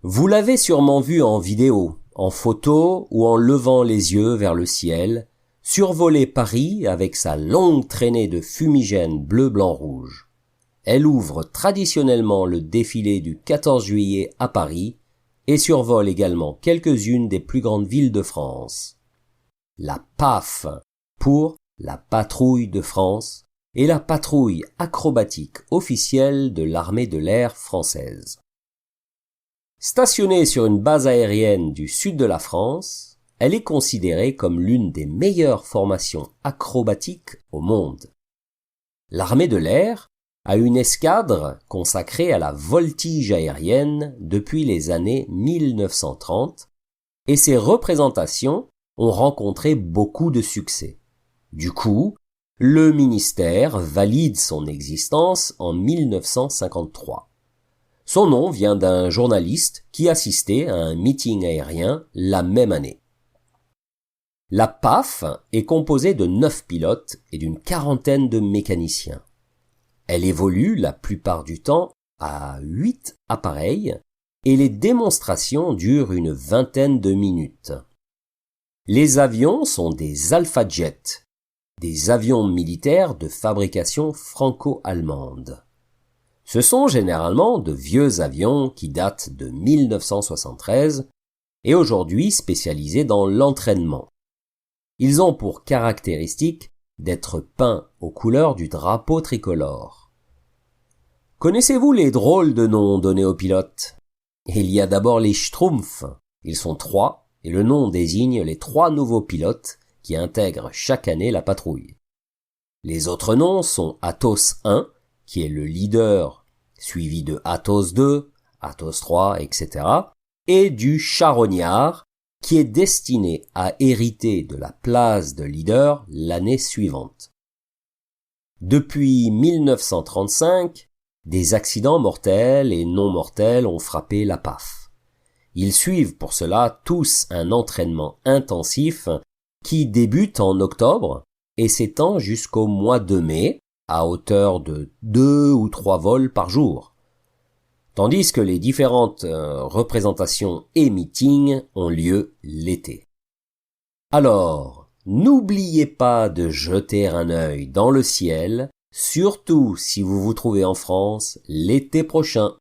Vous l'avez sûrement vu en vidéo, en photo ou en levant les yeux vers le ciel, survoler Paris avec sa longue traînée de fumigènes bleu, blanc, rouge. Elle ouvre traditionnellement le défilé du 14 juillet à Paris et survole également quelques-unes des plus grandes villes de France. La PAF pour la Patrouille de France est la patrouille acrobatique officielle de l'armée de l'air française. Stationnée sur une base aérienne du sud de la France, elle est considérée comme l'une des meilleures formations acrobatiques au monde. L'armée de l'air a une escadre consacrée à la voltige aérienne depuis les années 1930 et ses représentations ont rencontré beaucoup de succès. Du coup, le ministère valide son existence en 1953. Son nom vient d'un journaliste qui assistait à un meeting aérien la même année. La PAF est composée de 9 pilotes et d'une quarantaine de mécaniciens. Elle évolue la plupart du temps à 8 appareils et les démonstrations durent une vingtaine de minutes. Les avions sont des Alpha Jet, des avions militaires de fabrication franco-allemande. Ce sont généralement de vieux avions qui datent de 1973 et aujourd'hui spécialisés dans l'entraînement. Ils ont pour caractéristique d'être peints aux couleurs du drapeau tricolore. Connaissez-vous les drôles de noms donnés aux pilotes? Il y a d'abord les Schtroumpfs. Ils sont 3 et le nom désigne les 3 nouveaux pilotes qui intègrent chaque année la patrouille. Les autres noms sont Athos 1, qui est le leader, suivi de Athos 2, Athos 3, etc., et du charognard, qui est destiné à hériter de la place de leader l'année suivante. Depuis 1935, des accidents mortels et non mortels ont frappé la PAF. Ils suivent pour cela tous un entraînement intensif qui débute en octobre et s'étend jusqu'au mois de mai, à hauteur de 2 ou 3 vols par jour. Tandis que les différentes représentations et meetings ont lieu l'été. Alors, n'oubliez pas de jeter un œil dans le ciel, surtout si vous vous trouvez en France l'été prochain.